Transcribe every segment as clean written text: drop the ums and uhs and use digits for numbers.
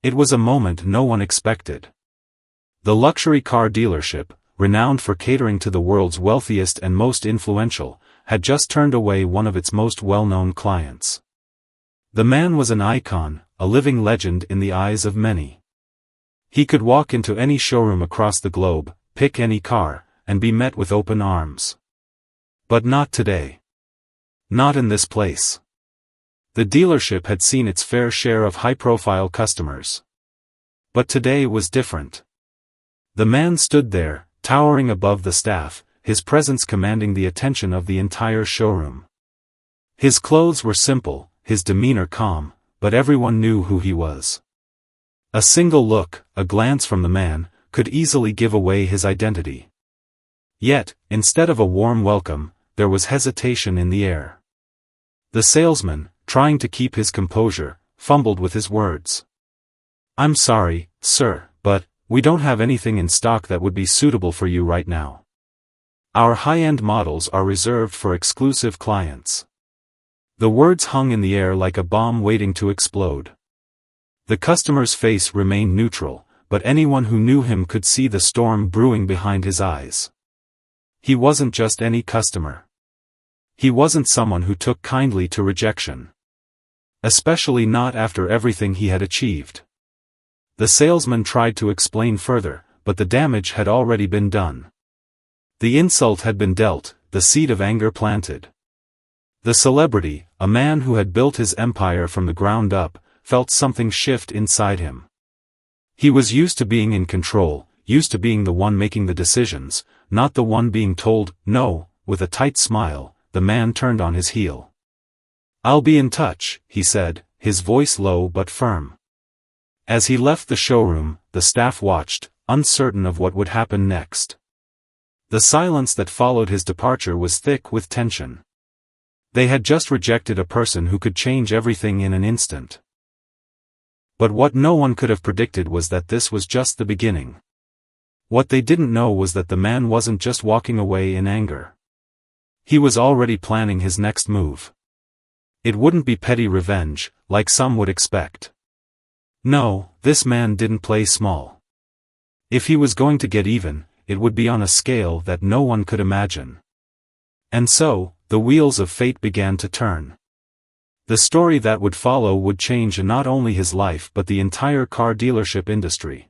It was a moment no one expected. The luxury car dealership, renowned for catering to the world's wealthiest and most influential, had just turned away one of its most well-known clients. The man was an icon, a living legend in the eyes of many. He could walk into any showroom across the globe, pick any car, and be met with open arms. But not today. Not in this place. The dealership had seen its fair share of high-profile customers. But today was different. The man stood there, towering above the staff, his presence commanding the attention of the entire showroom. His clothes were simple, his demeanor calm, but everyone knew who he was. A single look, a glance from the man, could easily give away his identity. Yet, instead of a warm welcome, there was hesitation in the air. The salesman, trying to keep his composure, fumbled with his words. "I'm sorry, sir, but we don't have anything in stock that would be suitable for you right now. Our high-end models are reserved for exclusive clients." The words hung in the air like a bomb waiting to explode. The customer's face remained neutral, but anyone who knew him could see the storm brewing behind his eyes. He wasn't just any customer. He wasn't someone who took kindly to rejection. Especially not after everything he had achieved. The salesman tried to explain further, but the damage had already been done. The insult had been dealt, the seed of anger planted. The celebrity, a man who had built his empire from the ground up, felt something shift inside him. He was used to being in control, used to being the one making the decisions, not the one being told, no. With a tight smile, the man turned on his heel. "I'll be in touch," he said, his voice low but firm. As he left the showroom, the staff watched, uncertain of what would happen next. The silence that followed his departure was thick with tension. They had just rejected a person who could change everything in an instant. But what no one could have predicted was that this was just the beginning. What they didn't know was that the man wasn't just walking away in anger. He was already planning his next move. It wouldn't be petty revenge, like some would expect. No, this man didn't play small. If he was going to get even, it would be on a scale that no one could imagine. And so, the wheels of fate began to turn. The story that would follow would change not only his life but the entire car dealership industry.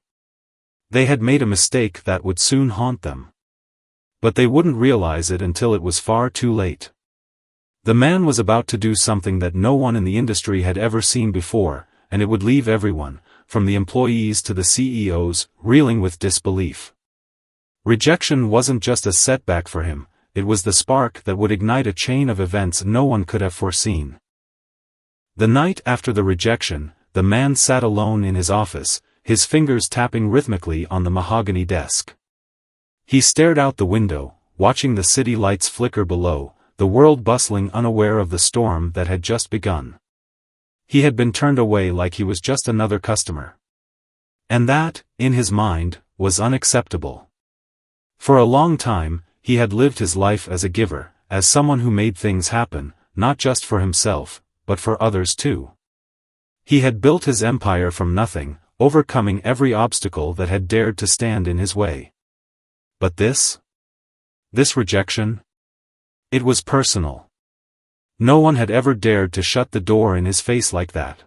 They had made a mistake that would soon haunt them. But they wouldn't realize it until it was far too late. The man was about to do something that no one in the industry had ever seen before, and it would leave everyone, from the employees to the CEOs, reeling with disbelief. Rejection wasn't just a setback for him, it was the spark that would ignite a chain of events no one could have foreseen. The night after the rejection, the man sat alone in his office, his fingers tapping rhythmically on the mahogany desk. He stared out the window, watching the city lights flicker below, the world bustling unaware of the storm that had just begun. He had been turned away like he was just another customer. And that, in his mind, was unacceptable. For a long time, he had lived his life as a giver, as someone who made things happen, not just for himself, but for others too. He had built his empire from nothing, overcoming every obstacle that had dared to stand in his way. But this rejection? It was personal. No one had ever dared to shut the door in his face like that.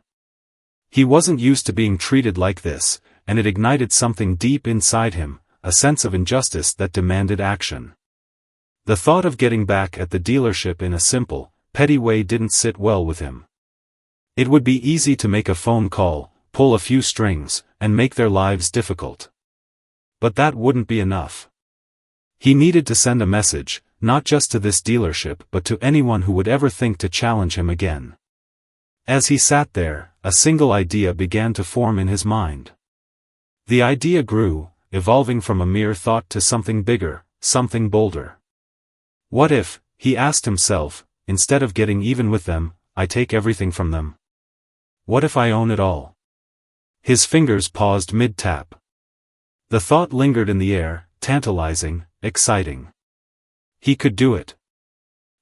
He wasn't used to being treated like this, and it ignited something deep inside him, a sense of injustice that demanded action. The thought of getting back at the dealership in a simple, petty way didn't sit well with him. It would be easy to make a phone call, pull a few strings, and make their lives difficult. But that wouldn't be enough. He needed to send a message, not just to this dealership but to anyone who would ever think to challenge him again. As he sat there, a single idea began to form in his mind. The idea grew, evolving from a mere thought to something bigger, something bolder. What if, he asked himself, instead of getting even with them, I take everything from them? What if I own it all? His fingers paused mid-tap. The thought lingered in the air, tantalizing, exciting. He could do it.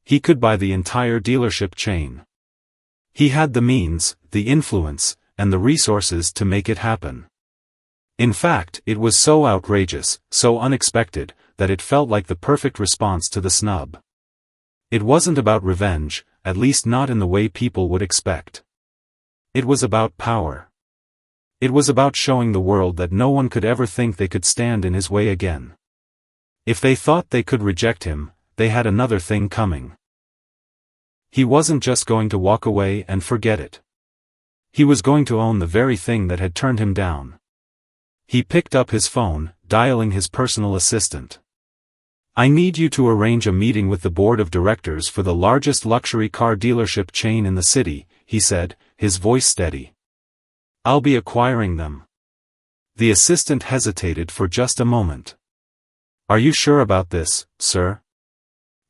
He could buy the entire dealership chain. He had the means, the influence, and the resources to make it happen. In fact, it was so outrageous, so unexpected, that it felt like the perfect response to the snub. It wasn't about revenge, at least not in the way people would expect. It was about power. It was about showing the world that no one could ever think they could stand in his way again. If they thought they could reject him, they had another thing coming. He wasn't just going to walk away and forget it. He was going to own the very thing that had turned him down. He picked up his phone, dialing his personal assistant. "I need you to arrange a meeting with the board of directors for the largest luxury car dealership chain in the city," he said, his voice steady. "I'll be acquiring them." The assistant hesitated for just a moment. "Are you sure about this, sir?"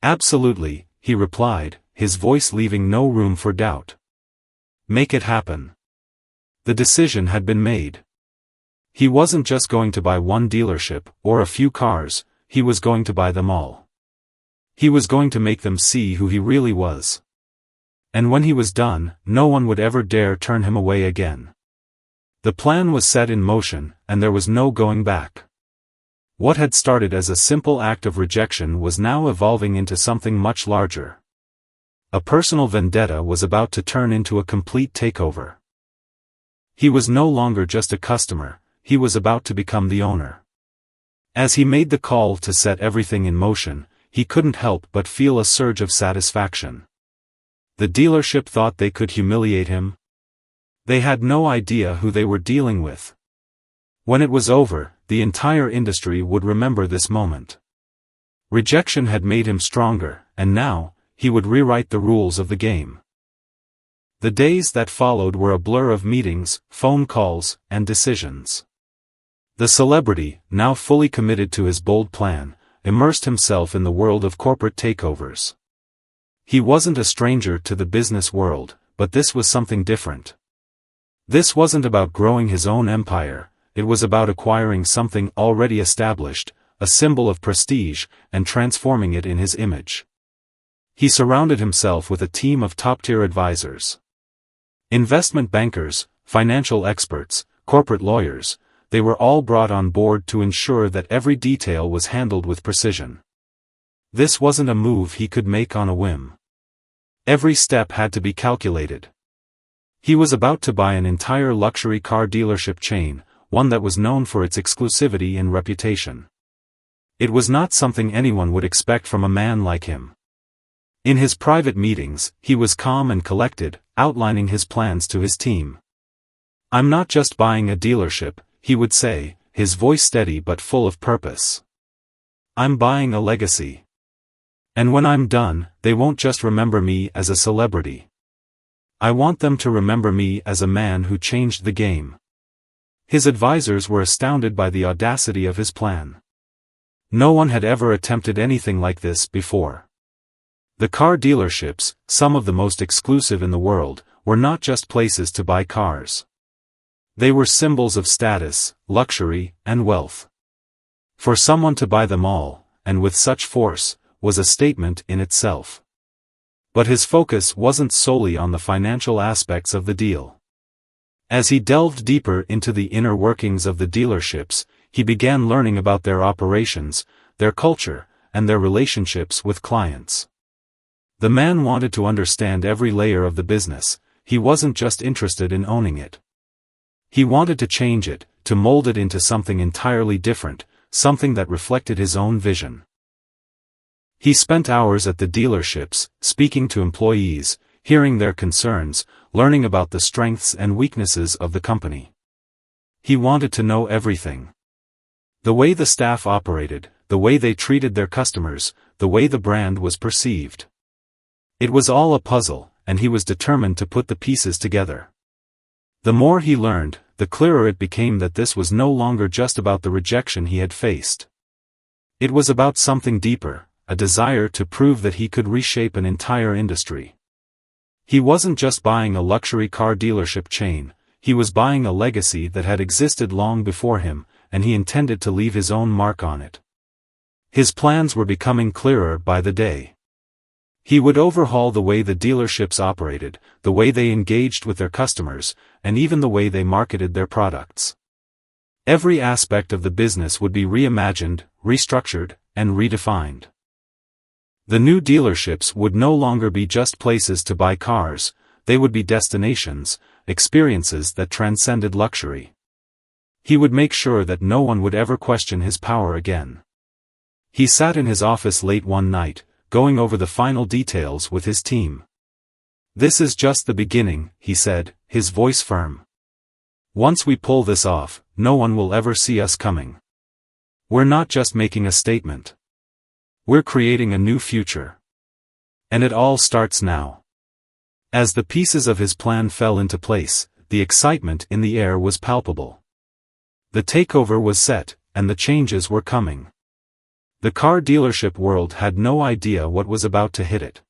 "Absolutely," he replied, his voice leaving no room for doubt. "Make it happen." The decision had been made. He wasn't just going to buy one dealership, or a few cars, he was going to buy them all. He was going to make them see who he really was. And when he was done, no one would ever dare turn him away again. The plan was set in motion, and there was no going back. What had started as a simple act of rejection was now evolving into something much larger. A personal vendetta was about to turn into a complete takeover. He was no longer just a customer, he was about to become the owner. As he made the call to set everything in motion, he couldn't help but feel a surge of satisfaction. The dealership thought they could humiliate him. They had no idea who they were dealing with. When it was over, the entire industry would remember this moment. Rejection had made him stronger, and now, he would rewrite the rules of the game. The days that followed were a blur of meetings, phone calls, and decisions. The celebrity, now fully committed to his bold plan, immersed himself in the world of corporate takeovers. He wasn't a stranger to the business world, but this was something different. This wasn't about growing his own empire, it was about acquiring something already established, a symbol of prestige, and transforming it in his image. He surrounded himself with a team of top-tier advisors. Investment bankers, financial experts, corporate lawyers, they were all brought on board to ensure that every detail was handled with precision. This wasn't a move he could make on a whim. Every step had to be calculated. He was about to buy an entire luxury car dealership chain, one that was known for its exclusivity and reputation. It was not something anyone would expect from a man like him. In his private meetings, he was calm and collected, outlining his plans to his team. "I'm not just buying a dealership," he would say, his voice steady but full of purpose. "I'm buying a legacy. And when I'm done, they won't just remember me as a celebrity. I want them to remember me as a man who changed the game." His advisors were astounded by the audacity of his plan. No one had ever attempted anything like this before. The car dealerships, some of the most exclusive in the world, were not just places to buy cars. They were symbols of status, luxury, and wealth. For someone to buy them all, and with such force, was a statement in itself. But his focus wasn't solely on the financial aspects of the deal. As he delved deeper into the inner workings of the dealerships, he began learning about their operations, their culture, and their relationships with clients. The man wanted to understand every layer of the business, he wasn't just interested in owning it. He wanted to change it, to mold it into something entirely different, something that reflected his own vision. He spent hours at the dealerships, speaking to employees, hearing their concerns, learning about the strengths and weaknesses of the company. He wanted to know everything. The way the staff operated, the way they treated their customers, the way the brand was perceived. It was all a puzzle, and he was determined to put the pieces together. The more he learned, the clearer it became that this was no longer just about the rejection he had faced. It was about something deeper, a desire to prove that he could reshape an entire industry. He wasn't just buying a luxury car dealership chain, he was buying a legacy that had existed long before him, and he intended to leave his own mark on it. His plans were becoming clearer by the day. He would overhaul the way the dealerships operated, the way they engaged with their customers, and even the way they marketed their products. Every aspect of the business would be reimagined, restructured, and redefined. The new dealerships would no longer be just places to buy cars, they would be destinations, experiences that transcended luxury. He would make sure that no one would ever question his power again. He sat in his office late one night, going over the final details with his team. "This is just the beginning," he said, his voice firm. "Once we pull this off, no one will ever see us coming. We're not just making a statement. We're creating a new future. And it all starts now." As the pieces of his plan fell into place, the excitement in the air was palpable. The takeover was set, and the changes were coming. The car dealership world had no idea what was about to hit it.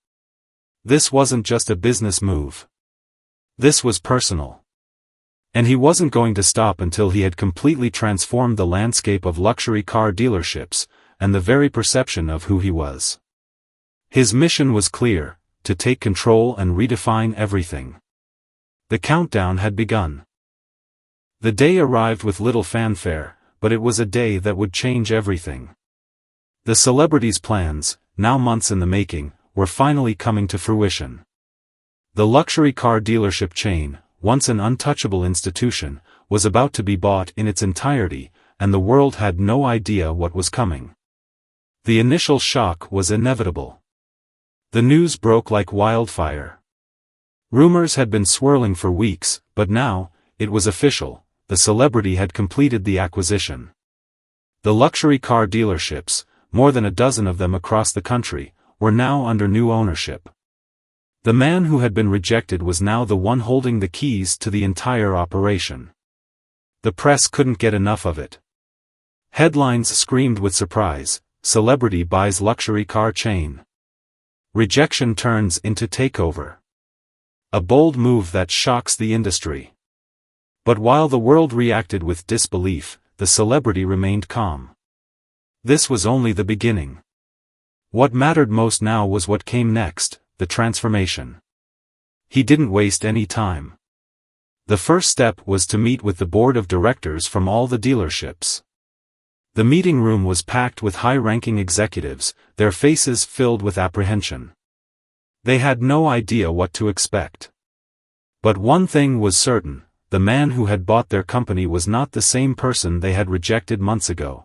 This wasn't just a business move. This was personal. And he wasn't going to stop until he had completely transformed the landscape of luxury car dealerships, and the very perception of who he was. His mission was clear: to take control and redefine everything. The countdown had begun. The day arrived with little fanfare, but it was a day that would change everything. The celebrities' plans, now months in the making, were finally coming to fruition. The luxury car dealership chain, once an untouchable institution, was about to be bought in its entirety, and the world had no idea what was coming. The initial shock was inevitable. The news broke like wildfire. Rumors had been swirling for weeks, but now, it was official: the celebrity had completed the acquisition. The luxury car dealerships, more than a dozen of them across the country, were now under new ownership. The man who had been rejected was now the one holding the keys to the entire operation. The press couldn't get enough of it. Headlines screamed with surprise: "Celebrity buys luxury car chain. Rejection turns into takeover." A bold move that shocks the industry. But while the world reacted with disbelief, the celebrity remained calm. This was only the beginning. What mattered most now was what came next: the transformation. He didn't waste any time. The first step was to meet with the board of directors from all the dealerships. The meeting room was packed with high-ranking executives, their faces filled with apprehension. They had no idea what to expect. But one thing was certain: the man who had bought their company was not the same person they had rejected months ago.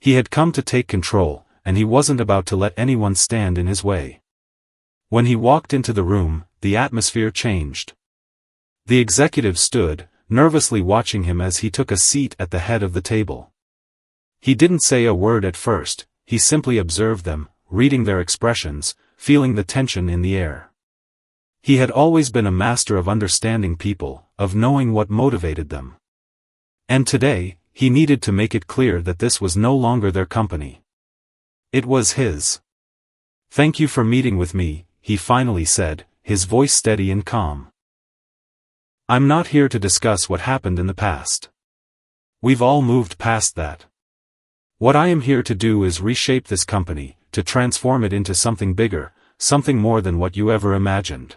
He had come to take control, and he wasn't about to let anyone stand in his way. When he walked into the room, the atmosphere changed. The executives stood, nervously watching him as he took a seat at the head of the table. He didn't say a word at first, he simply observed them, reading their expressions, feeling the tension in the air. He had always been a master of understanding people, of knowing what motivated them. And today, he needed to make it clear that this was no longer their company. It was his. "Thank you for meeting with me," he finally said, his voice steady and calm. "I'm not here to discuss what happened in the past. We've all moved past that. What I am here to do is reshape this company, to transform it into something bigger, something more than what you ever imagined."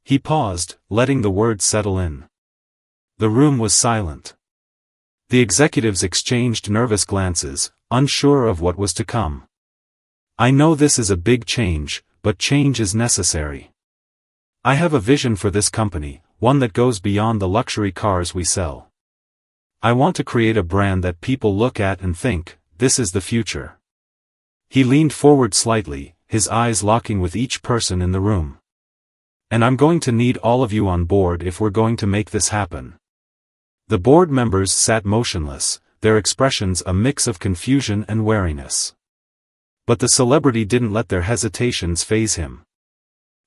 He paused, letting the words settle in. The room was silent. The executives exchanged nervous glances, unsure of what was to come. "I know this is a big change, but change is necessary. I have a vision for this company, one that goes beyond the luxury cars we sell. I want to create a brand that people look at and think, this is the future." He leaned forward slightly, his eyes locking with each person in the room. "And I'm going to need all of you on board if we're going to make this happen." The board members sat motionless, their expressions a mix of confusion and wariness. But the celebrity didn't let their hesitations faze him.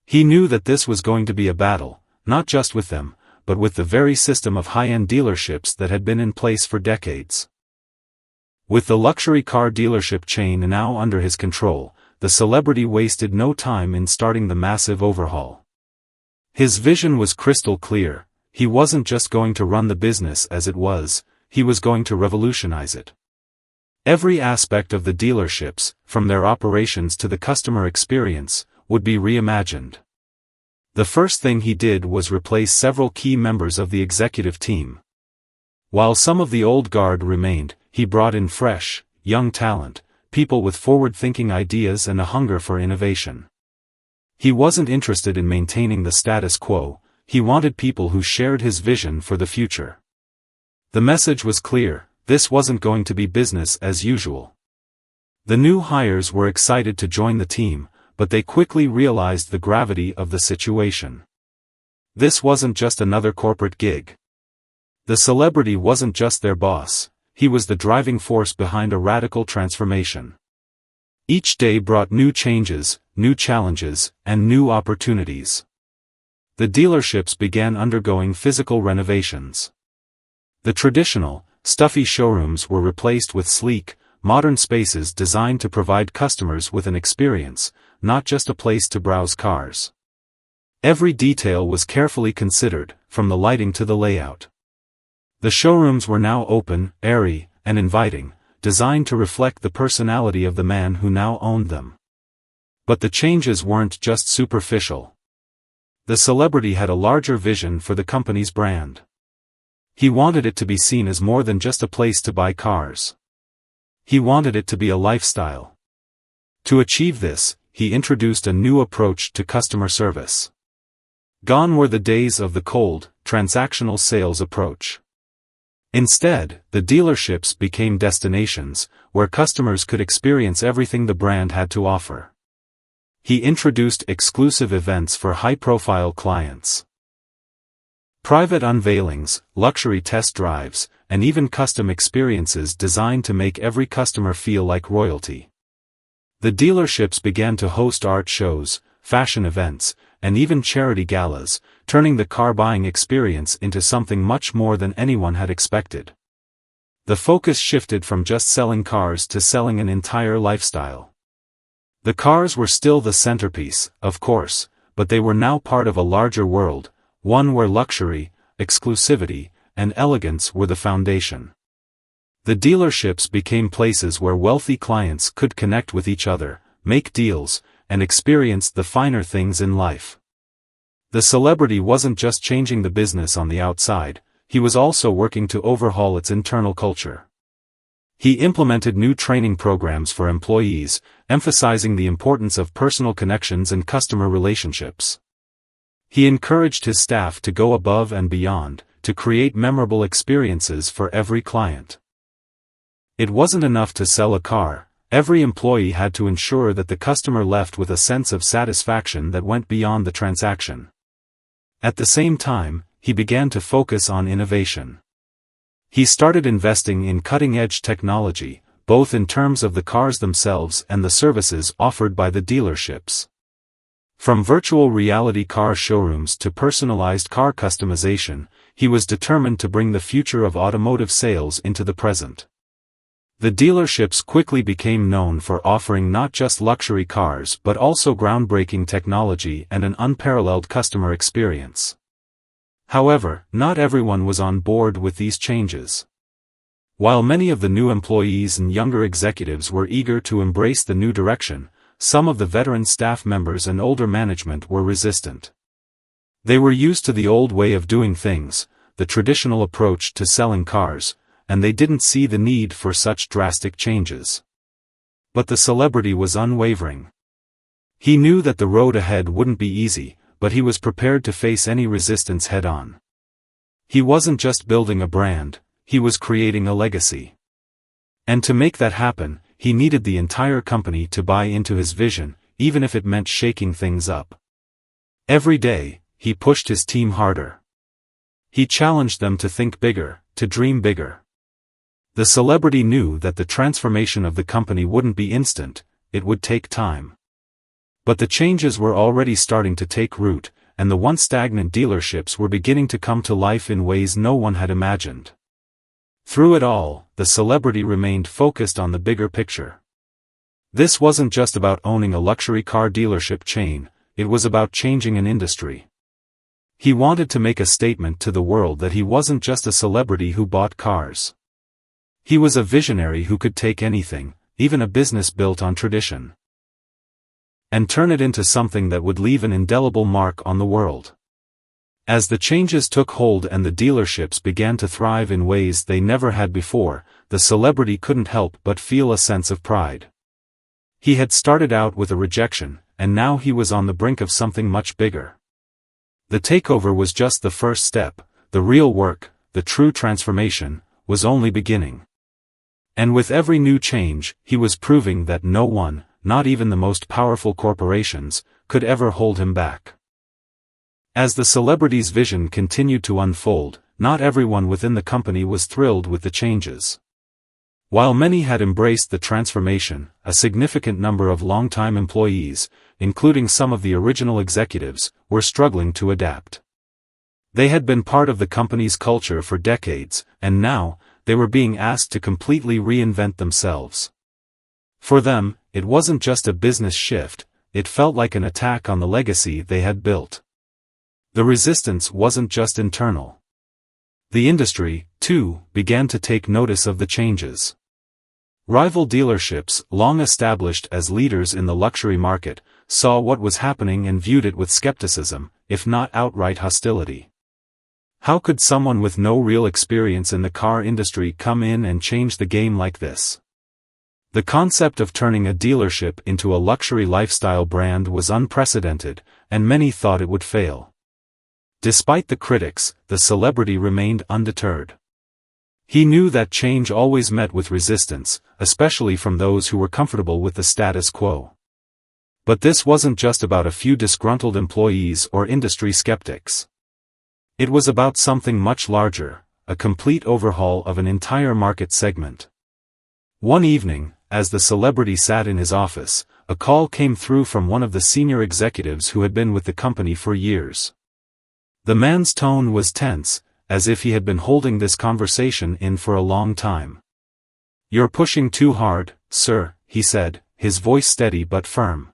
He knew that this was going to be a battle, not just with them, but with the very system of high-end dealerships that had been in place for decades. With the luxury car dealership chain now under his control, the celebrity wasted no time in starting the massive overhaul. His vision was crystal clear: he wasn't just going to run the business as it was, he was going to revolutionize it. Every aspect of the dealerships, from their operations to the customer experience, would be reimagined. The first thing he did was replace several key members of the executive team. While some of the old guard remained, he brought in fresh, young talent, people with forward-thinking ideas and a hunger for innovation. He wasn't interested in maintaining the status quo, he wanted people who shared his vision for the future. The message was clear: this wasn't going to be business as usual. The new hires were excited to join the team, but they quickly realized the gravity of the situation. This wasn't just another corporate gig. The celebrity wasn't just their boss, he was the driving force behind a radical transformation. Each day brought new changes, new challenges, and new opportunities. The dealerships began undergoing physical renovations. The traditional, stuffy showrooms were replaced with sleek, modern spaces designed to provide customers with an experience, not just a place to browse cars. Every detail was carefully considered, from the lighting to the layout. The showrooms were now open, airy, and inviting, designed to reflect the personality of the man who now owned them. But the changes weren't just superficial. The celebrity had a larger vision for the company's brand. He wanted it to be seen as more than just a place to buy cars. He wanted it to be a lifestyle. To achieve this, he introduced a new approach to customer service. Gone were the days of the cold, transactional sales approach. Instead, the dealerships became destinations, where customers could experience everything the brand had to offer. He introduced exclusive events for high-profile clients. Private unveilings, luxury test drives, and even custom experiences designed to make every customer feel like royalty. The dealerships began to host art shows, fashion events, and even charity galas, turning the car-buying experience into something much more than anyone had expected. The focus shifted from just selling cars to selling an entire lifestyle. The cars were still the centerpiece, of course, but they were now part of a larger world, one where luxury, exclusivity, and elegance were the foundation. The dealerships became places where wealthy clients could connect with each other, make deals, and experience the finer things in life. The celebrity wasn't just changing the business on the outside, he was also working to overhaul its internal culture. He implemented new training programs for employees, emphasizing the importance of personal connections and customer relationships. He encouraged his staff to go above and beyond, to create memorable experiences for every client. It wasn't enough to sell a car, every employee had to ensure that the customer left with a sense of satisfaction that went beyond the transaction. At the same time, he began to focus on innovation. He started investing in cutting-edge technology, both in terms of the cars themselves and the services offered by the dealerships. From virtual reality car showrooms to personalized car customization, he was determined to bring the future of automotive sales into the present. The dealerships quickly became known for offering not just luxury cars but also groundbreaking technology and an unparalleled customer experience. However, not everyone was on board with these changes. While many of the new employees and younger executives were eager to embrace the new direction, some of the veteran staff members and older management were resistant. They were used to the old way of doing things, the traditional approach to selling cars, and they didn't see the need for such drastic changes. But the celebrity was unwavering. He knew that the road ahead wouldn't be easy, but he was prepared to face any resistance head-on. He wasn't just building a brand, he was creating a legacy. And to make that happen, he needed the entire company to buy into his vision, even if it meant shaking things up. Every day, he pushed his team harder. He challenged them to think bigger, to dream bigger. The celebrity knew that the transformation of the company wouldn't be instant, it would take time. But the changes were already starting to take root, and the once stagnant dealerships were beginning to come to life in ways no one had imagined. Through it all, the celebrity remained focused on the bigger picture. This wasn't just about owning a luxury car dealership chain, it was about changing an industry. He wanted to make a statement to the world that he wasn't just a celebrity who bought cars. He was a visionary who could take anything, even a business built on tradition. and turn it into something that would leave an indelible mark on the world. As the changes took hold and the dealerships began to thrive in ways they never had before, the celebrity couldn't help but feel a sense of pride. He had started out with a rejection, and now he was on the brink of something much bigger. The takeover was just the first step. The real work, the true transformation, was only beginning. And with every new change, he was proving that no one, not even the most powerful corporations, could ever hold him back. As the celebrity's vision continued to unfold, not everyone within the company was thrilled with the changes. While many had embraced the transformation, a significant number of longtime employees, including some of the original executives, were struggling to adapt. They had been part of the company's culture for decades, and now, they were being asked to completely reinvent themselves. For them, it wasn't just a business shift, it felt like an attack on the legacy they had built. The resistance wasn't just internal. The industry, too, began to take notice of the changes. Rival dealerships, long established as leaders in the luxury market, saw what was happening and viewed it with skepticism, if not outright hostility. How could someone with no real experience in the car industry come in and change the game like this? The concept of turning a dealership into a luxury lifestyle brand was unprecedented, and many thought it would fail. Despite the critics, the celebrity remained undeterred. He knew that change always met with resistance, especially from those who were comfortable with the status quo. But this wasn't just about a few disgruntled employees or industry skeptics. It was about something much larger, a complete overhaul of an entire market segment. One evening, as the celebrity sat in his office, a call came through from one of the senior executives who had been with the company for years. The man's tone was tense, as if he had been holding this conversation in for a long time. "You're pushing too hard, sir," he said, his voice steady but firm.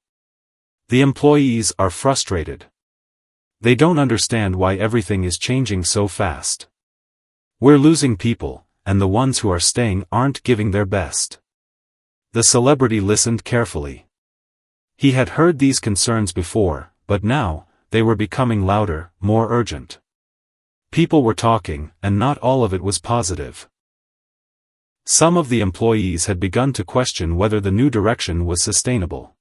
"The employees are frustrated. They don't understand why everything is changing so fast. We're losing people, and the ones who are staying aren't giving their best." The celebrity listened carefully. He had heard these concerns before, but now, they were becoming louder, more urgent. People were talking, and not all of it was positive. Some of the employees had begun to question whether the new direction was sustainable.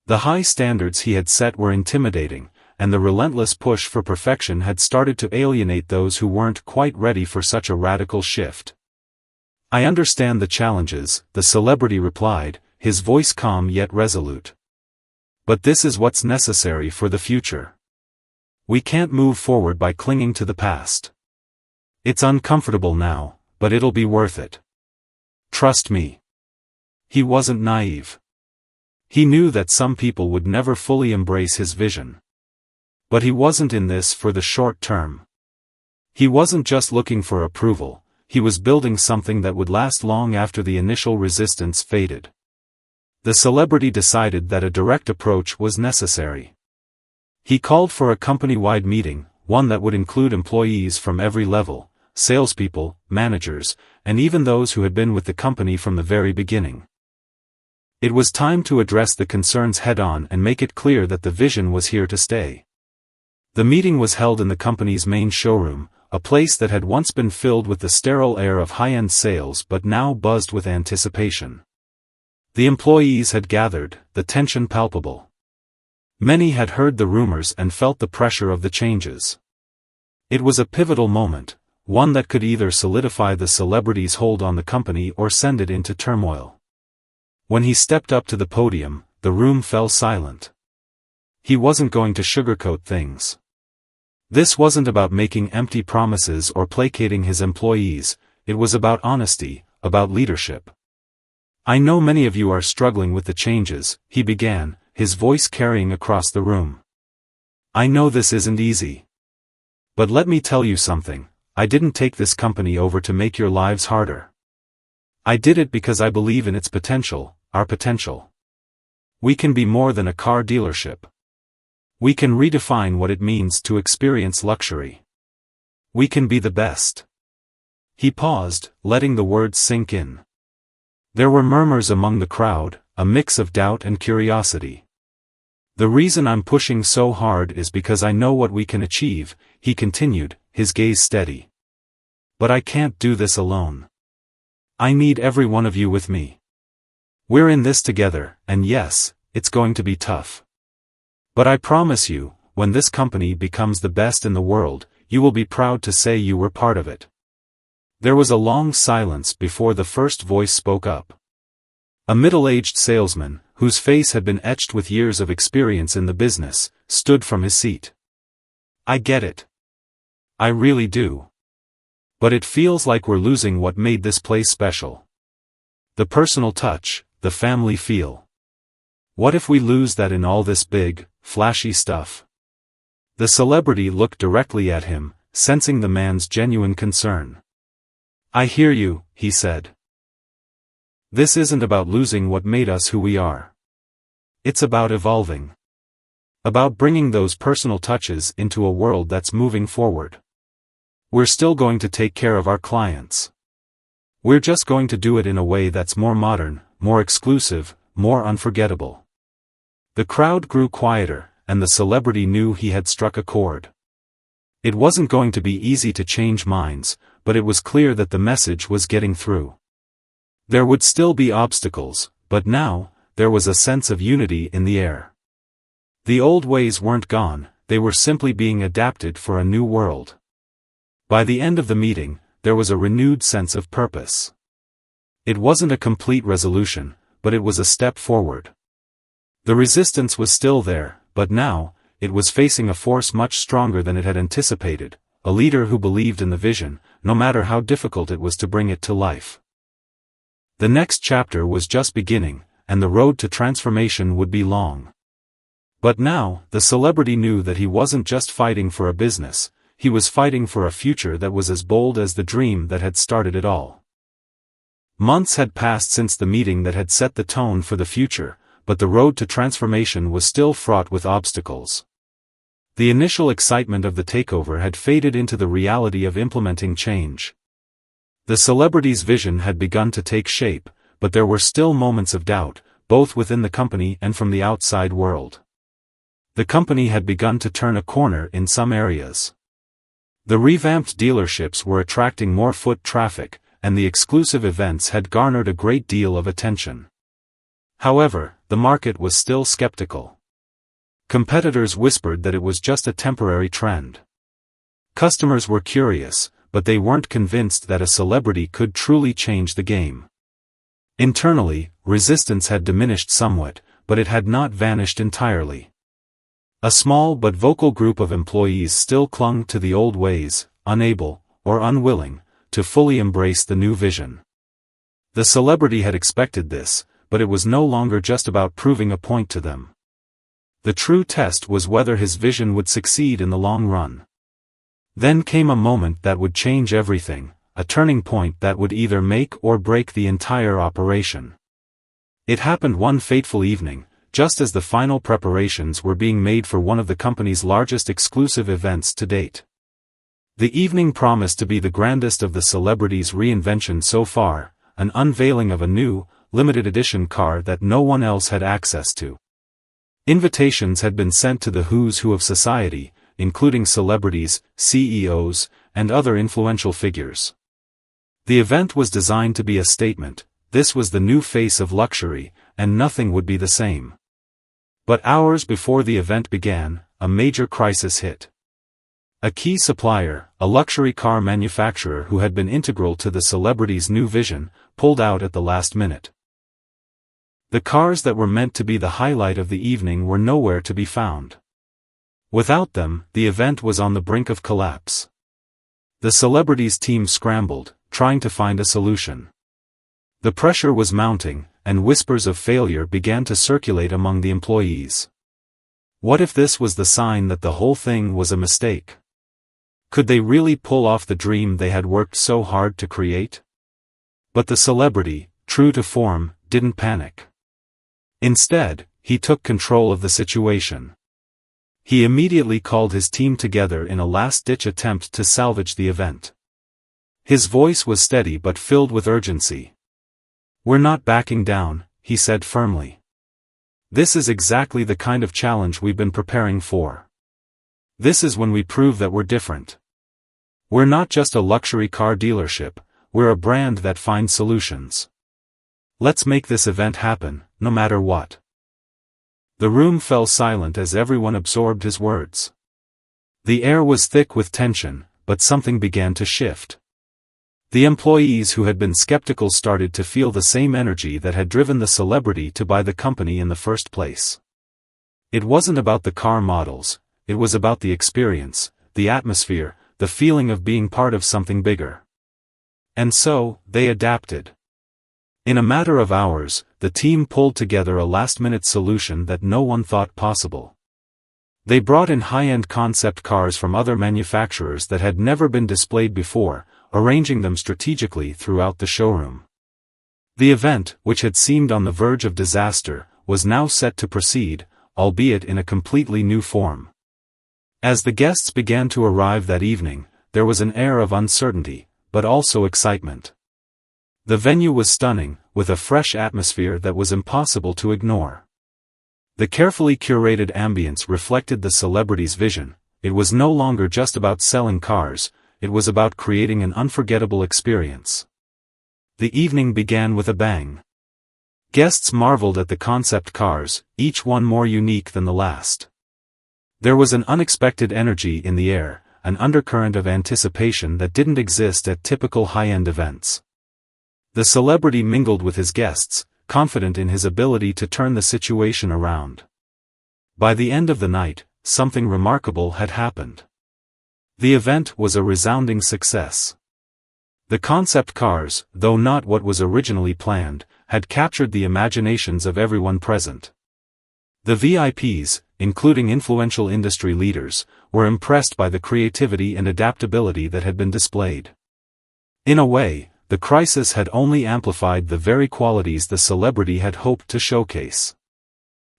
The high standards he had set were intimidating, and the relentless push for perfection had started to alienate those who weren't quite ready for such a radical shift. "I understand the challenges," the celebrity replied, his voice calm yet resolute. "But this is what's necessary for the future. We can't move forward by clinging to the past. It's uncomfortable now, but it'll be worth it. Trust me." He wasn't naive. He knew that some people would never fully embrace his vision. But he wasn't in this for the short term. He wasn't just looking for approval, he was building something that would last long after the initial resistance faded. The celebrity decided that a direct approach was necessary. He called for a company-wide meeting, one that would include employees from every level, salespeople, managers, and even those who had been with the company from the very beginning. It was time to address the concerns head-on and make it clear that the vision was here to stay. The meeting was held in the company's main showroom, a place that had once been filled with the sterile air of high-end sales but now buzzed with anticipation. The employees had gathered, the tension palpable. Many had heard the rumors and felt the pressure of the changes. It was a pivotal moment, one that could either solidify the celebrity's hold on the company or send it into turmoil. When he stepped up to the podium, the room fell silent. He wasn't going to sugarcoat things. This wasn't about making empty promises or placating his employees, it was about honesty, about leadership. "I know many of you are struggling with the changes," he began, his voice carrying across the room. "I know this isn't easy. But let me tell you something, I didn't take this company over to make your lives harder. I did it because I believe in its potential, our potential. We can be more than a car dealership. We can redefine what it means to experience luxury. We can be the best." He paused, letting the words sink in. There were murmurs among the crowd, a mix of doubt and curiosity. The reason I'm pushing so hard is because I know what we can achieve, he continued, his gaze steady. But I can't do this alone. I need every one of you with me. We're in this together, and yes, it's going to be tough. But I promise you, when this company becomes the best in the world, you will be proud to say you were part of it. There was a long silence before the first voice spoke up. A middle-aged salesman, whose face had been etched with years of experience in the business, stood from his seat. I get it. I really do. But it feels like we're losing what made this place special. The personal touch, the family feel. What if we lose that in all this big, flashy stuff? The celebrity looked directly at him, sensing the man's genuine concern. I hear you, he said. This isn't about losing what made us who we are. It's about evolving. About bringing those personal touches into a world that's moving forward. We're still going to take care of our clients. We're just going to do it in a way that's more modern, more exclusive, more unforgettable. The crowd grew quieter, and the celebrity knew he had struck a chord. It wasn't going to be easy to change minds, but it was clear that the message was getting through. There would still be obstacles, but now, there was a sense of unity in the air. The old ways weren't gone, they were simply being adapted for a new world. By the end of the meeting, there was a renewed sense of purpose. It wasn't a complete resolution, but it was a step forward. The resistance was still there, but now, it was facing a force much stronger than it had anticipated, a leader who believed in the vision, no matter how difficult it was to bring it to life. The next chapter was just beginning, and the road to transformation would be long. But now, the celebrity knew that he wasn't just fighting for a business, he was fighting for a future that was as bold as the dream that had started it all. Months had passed since the meeting that had set the tone for the future, but the road to transformation was still fraught with obstacles. The initial excitement of the takeover had faded into the reality of implementing change. The celebrity's vision had begun to take shape, but there were still moments of doubt, both within the company and from the outside world. The company had begun to turn a corner in some areas. The revamped dealerships were attracting more foot traffic, and the exclusive events had garnered a great deal of attention. However, the market was still skeptical. Competitors whispered that it was just a temporary trend. Customers were curious, but they weren't convinced that a celebrity could truly change the game. Internally, resistance had diminished somewhat, but it had not vanished entirely. A small but vocal group of employees still clung to the old ways, unable, or unwilling, to fully embrace the new vision. The celebrity had expected this, but it was no longer just about proving a point to them. The true test was whether his vision would succeed in the long run. Then came a moment that would change everything, a turning point that would either make or break the entire operation. It happened one fateful evening, just as the final preparations were being made for one of the company's largest exclusive events to date. The evening promised to be the grandest of the celebrity's reinvention so far, an unveiling of a new, limited edition car that no one else had access to. Invitations had been sent to the who's who of society, including celebrities, CEOs, and other influential figures. The event was designed to be a statement: this was the new face of luxury, and nothing would be the same. But hours before the event began, a major crisis hit. A key supplier, a luxury car manufacturer who had been integral to the celebrity's new vision, pulled out at the last minute. The cars that were meant to be the highlight of the evening were nowhere to be found. Without them, the event was on the brink of collapse. The celebrity's team scrambled, trying to find a solution. The pressure was mounting, and whispers of failure began to circulate among the employees. What if this was the sign that the whole thing was a mistake? Could they really pull off the dream they had worked so hard to create? But the celebrity, true to form, didn't panic. Instead, he took control of the situation. He immediately called his team together in a last-ditch attempt to salvage the event. His voice was steady but filled with urgency. "We're not backing down," he said firmly. This is exactly the kind of challenge we've been preparing for. This is when we prove that we're different. We're not just a luxury car dealership, we're a brand that finds solutions. Let's make this event happen, no matter what. The room fell silent as everyone absorbed his words. The air was thick with tension, but something began to shift. The employees who had been skeptical started to feel the same energy that had driven the celebrity to buy the company in the first place. It wasn't about the car models, it was about the experience, the atmosphere, the feeling of being part of something bigger. And so, they adapted. In a matter of hours, the team pulled together a last-minute solution that no one thought possible. They brought in high-end concept cars from other manufacturers that had never been displayed before, arranging them strategically throughout the showroom. The event, which had seemed on the verge of disaster, was now set to proceed, albeit in a completely new form. As the guests began to arrive that evening, there was an air of uncertainty, but also excitement. The venue was stunning, with a fresh atmosphere that was impossible to ignore. The carefully curated ambience reflected the celebrity's vision. It was no longer just about selling cars, it was about creating an unforgettable experience. The evening began with a bang. Guests marveled at the concept cars, each one more unique than the last. There was an unexpected energy in the air, an undercurrent of anticipation that didn't exist at typical high-end events. The celebrity mingled with his guests, confident in his ability to turn the situation around. By the end of the night, something remarkable had happened. The event was a resounding success. The concept cars, though not what was originally planned, had captured the imaginations of everyone present. The VIPs, including influential industry leaders, were impressed by the creativity and adaptability that had been displayed. In a way, the crisis had only amplified the very qualities the celebrity had hoped to showcase.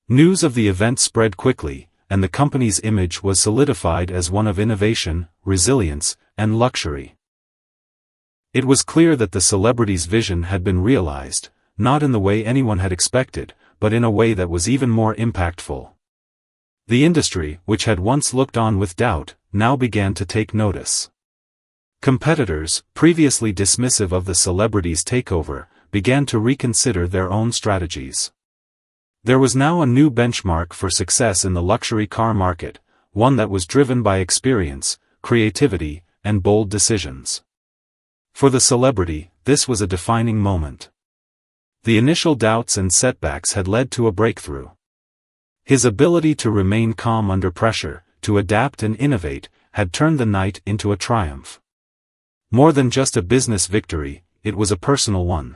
News of the event spread quickly, and the company's image was solidified as one of innovation, resilience, and luxury. It was clear that the celebrity's vision had been realized, not in the way anyone had expected, but in a way that was even more impactful. The industry, which had once looked on with doubt, now began to take notice. Competitors, previously dismissive of the celebrity's takeover, began to reconsider their own strategies. There was now a new benchmark for success in the luxury car market, one that was driven by experience, creativity, and bold decisions. For the celebrity, this was a defining moment. The initial doubts and setbacks had led to a breakthrough. His ability to remain calm under pressure, to adapt and innovate, had turned the night into a triumph. More than just a business victory, it was a personal one.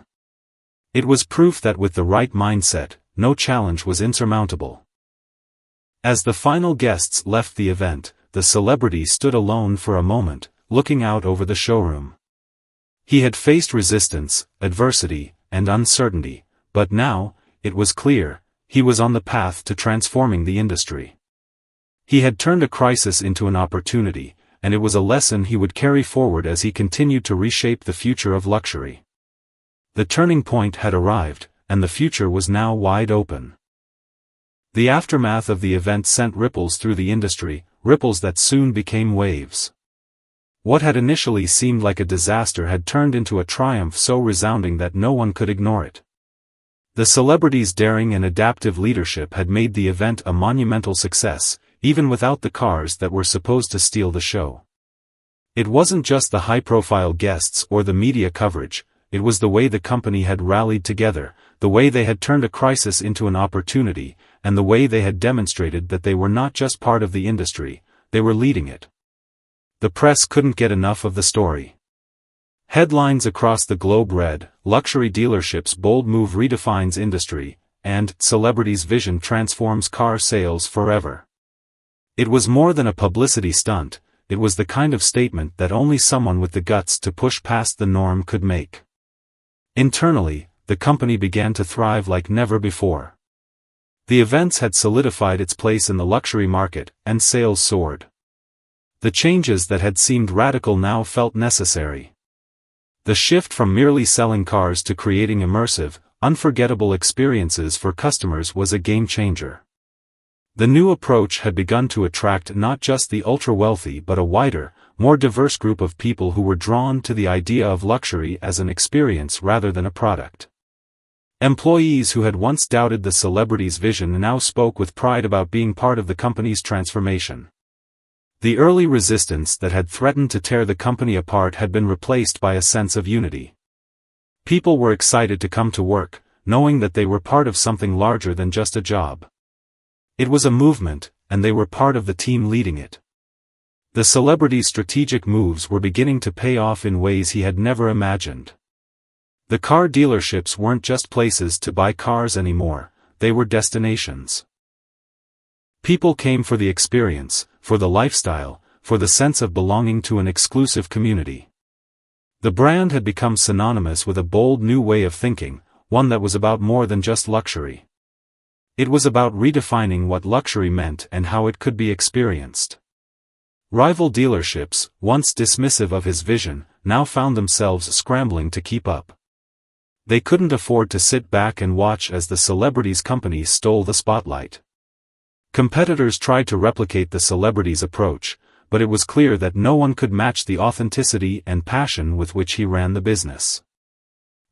It was proof that with the right mindset, no challenge was insurmountable. As the final guests left the event, the celebrity stood alone for a moment, looking out over the showroom. He had faced resistance, adversity, and uncertainty, but now, it was clear, he was on the path to transforming the industry. He had turned a crisis into an opportunity, and it was a lesson he would carry forward as he continued to reshape the future of luxury. The turning point had arrived, and the future was now wide open. The aftermath of the event sent ripples through the industry, ripples that soon became waves. What had initially seemed like a disaster had turned into a triumph so resounding that no one could ignore it. The celebrity's daring and adaptive leadership had made the event a monumental success, even without the cars that were supposed to steal the show. It wasn't just the high-profile guests or the media coverage, it was the way the company had rallied together, the way they had turned a crisis into an opportunity, and the way they had demonstrated that they were not just part of the industry, they were leading it. The press couldn't get enough of the story. Headlines across the globe read, "Luxury dealerships' bold move redefines industry," and "Celebrity's vision transforms car sales forever." It was more than a publicity stunt, it was the kind of statement that only someone with the guts to push past the norm could make. Internally, the company began to thrive like never before. The events had solidified its place in the luxury market, and sales soared. The changes that had seemed radical now felt necessary. The shift from merely selling cars to creating immersive, unforgettable experiences for customers was a game-changer. The new approach had begun to attract not just the ultra-wealthy but a wider, more diverse group of people who were drawn to the idea of luxury as an experience rather than a product. Employees who had once doubted the celebrity's vision now spoke with pride about being part of the company's transformation. The early resistance that had threatened to tear the company apart had been replaced by a sense of unity. People were excited to come to work, knowing that they were part of something larger than just a job. It was a movement, and they were part of the team leading it. The celebrity's strategic moves were beginning to pay off in ways he had never imagined. The car dealerships weren't just places to buy cars anymore, they were destinations. People came for the experience, for the lifestyle, for the sense of belonging to an exclusive community. The brand had become synonymous with a bold new way of thinking, one that was about more than just luxury. It was about redefining what luxury meant and how it could be experienced. Rival dealerships, once dismissive of his vision, now found themselves scrambling to keep up. They couldn't afford to sit back and watch as the celebrity's company stole the spotlight. Competitors tried to replicate the celebrity's approach, but it was clear that no one could match the authenticity and passion with which he ran the business.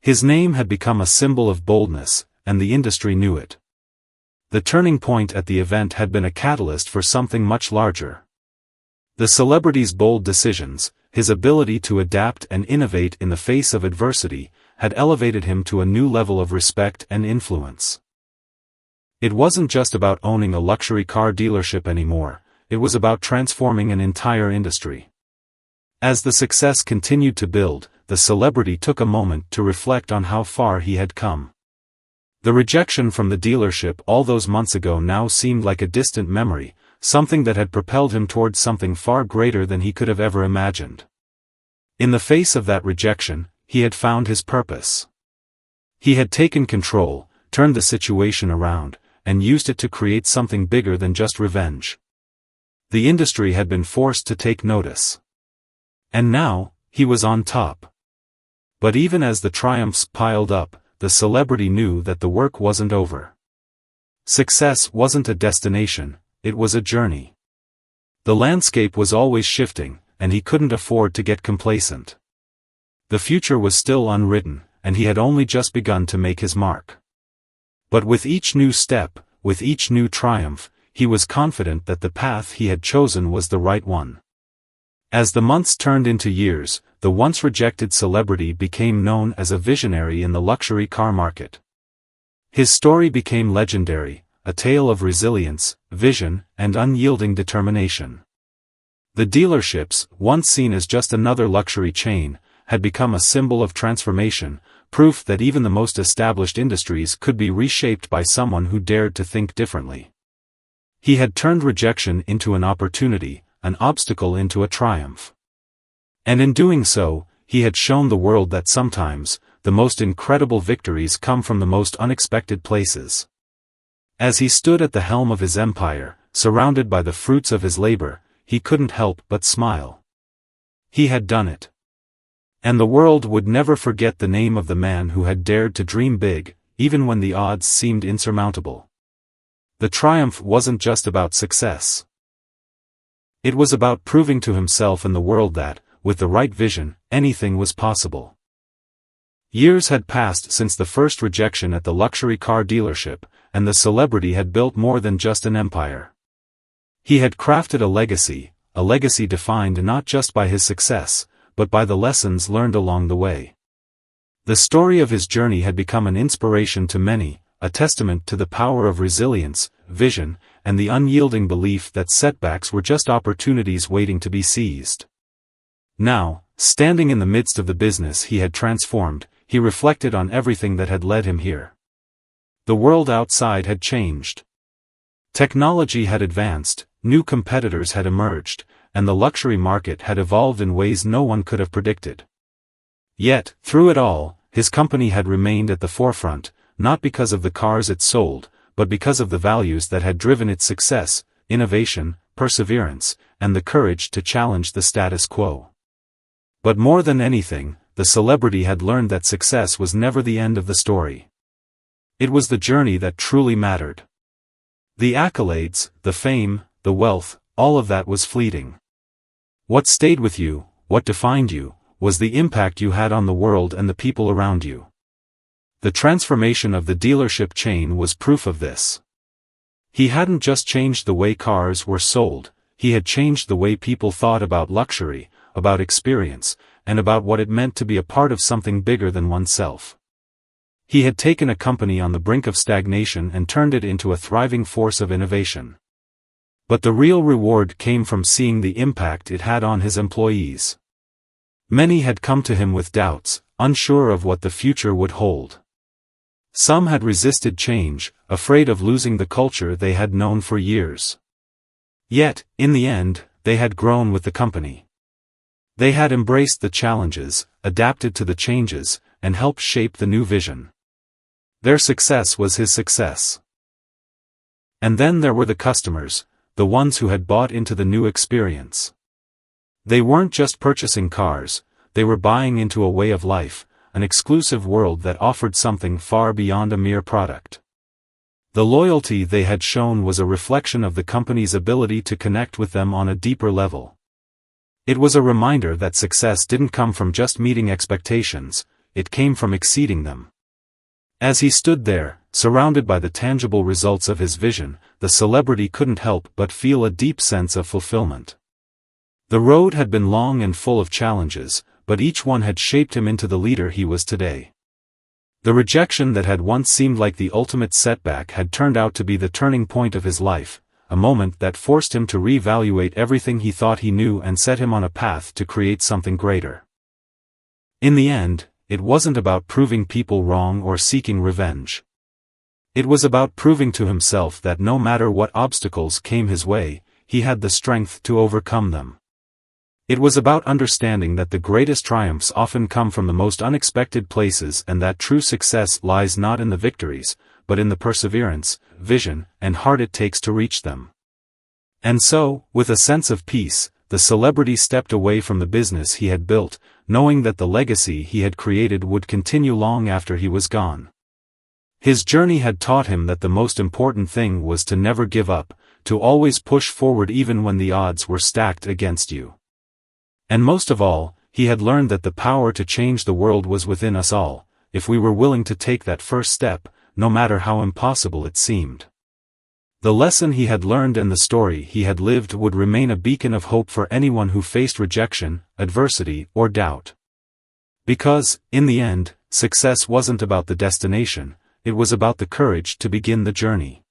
His name had become a symbol of boldness, and the industry knew it. The turning point at the event had been a catalyst for something much larger. The celebrity's bold decisions, his ability to adapt and innovate in the face of adversity, had elevated him to a new level of respect and influence. It wasn't just about owning a luxury car dealership anymore, it was about transforming an entire industry. As the success continued to build, the celebrity took a moment to reflect on how far he had come. The rejection from the dealership all those months ago now seemed like a distant memory, something that had propelled him towards something far greater than he could have ever imagined. In the face of that rejection, he had found his purpose. He had taken control, turned the situation around, and used it to create something bigger than just revenge. The industry had been forced to take notice. And now, he was on top. But even as the triumphs piled up, the celebrity knew that the work wasn't over. Success wasn't a destination, it was a journey. The landscape was always shifting, and he couldn't afford to get complacent. The future was still unwritten, and he had only just begun to make his mark. But with each new step, with each new triumph, he was confident that the path he had chosen was the right one. As the months turned into years, the once rejected celebrity became known as a visionary in the luxury car market. His story became legendary, a tale of resilience, vision, and unyielding determination. The dealerships, once seen as just another luxury chain, had become a symbol of transformation, proof that even the most established industries could be reshaped by someone who dared to think differently. He had turned rejection into an opportunity, an obstacle into a triumph. And in doing so, he had shown the world that sometimes, the most incredible victories come from the most unexpected places. As he stood at the helm of his empire, surrounded by the fruits of his labor, he couldn't help but smile. He had done it. And the world would never forget the name of the man who had dared to dream big, even when the odds seemed insurmountable. The triumph wasn't just about success. It was about proving to himself and the world that, with the right vision, anything was possible. Years had passed since the first rejection at the luxury car dealership, and the celebrity had built more than just an empire. He had crafted a legacy defined not just by his success, but by the lessons learned along the way. The story of his journey had become an inspiration to many, a testament to the power of resilience, vision, and the unyielding belief that setbacks were just opportunities waiting to be seized. Now, standing in the midst of the business he had transformed, he reflected on everything that had led him here. The world outside had changed. Technology had advanced, new competitors had emerged, and the luxury market had evolved in ways no one could have predicted. Yet, through it all, his company had remained at the forefront, not because of the cars it sold, but because of the values that had driven its success: innovation, perseverance, and the courage to challenge the status quo. But more than anything, the celebrity had learned that success was never the end of the story. It was the journey that truly mattered. The accolades, the fame, the wealth, all of that was fleeting. What stayed with you, what defined you, was the impact you had on the world and the people around you. The transformation of the dealership chain was proof of this. He hadn't just changed the way cars were sold, he had changed the way people thought about luxury, about experience, and about what it meant to be a part of something bigger than oneself. He had taken a company on the brink of stagnation and turned it into a thriving force of innovation. But the real reward came from seeing the impact it had on his employees. Many had come to him with doubts, unsure of what the future would hold. Some had resisted change, afraid of losing the culture they had known for years. Yet, in the end, they had grown with the company. They had embraced the challenges, adapted to the changes, and helped shape the new vision. Their success was his success. And then there were the customers, the ones who had bought into the new experience. They weren't just purchasing cars, they were buying into a way of life, an exclusive world that offered something far beyond a mere product. The loyalty they had shown was a reflection of the company's ability to connect with them on a deeper level. It was a reminder that success didn't come from just meeting expectations, it came from exceeding them. As he stood there, surrounded by the tangible results of his vision, the celebrity couldn't help but feel a deep sense of fulfillment. The road had been long and full of challenges, but each one had shaped him into the leader he was today. The rejection that had once seemed like the ultimate setback had turned out to be the turning point of his life, a moment that forced him to reevaluate everything he thought he knew and set him on a path to create something greater. In the end, it wasn't about proving people wrong or seeking revenge. It was about proving to himself that no matter what obstacles came his way, he had the strength to overcome them. It was about understanding that the greatest triumphs often come from the most unexpected places and that true success lies not in the victories, but in the perseverance, vision, and heart it takes to reach them. And so, with a sense of peace, the celebrity stepped away from the business he had built, knowing that the legacy he had created would continue long after he was gone. His journey had taught him that the most important thing was to never give up, to always push forward even when the odds were stacked against you. And most of all, he had learned that the power to change the world was within us all, if we were willing to take that first step, no matter how impossible it seemed. The lesson he had learned and the story he had lived would remain a beacon of hope for anyone who faced rejection, adversity, or doubt. Because, in the end, success wasn't about the destination, it was about the courage to begin the journey.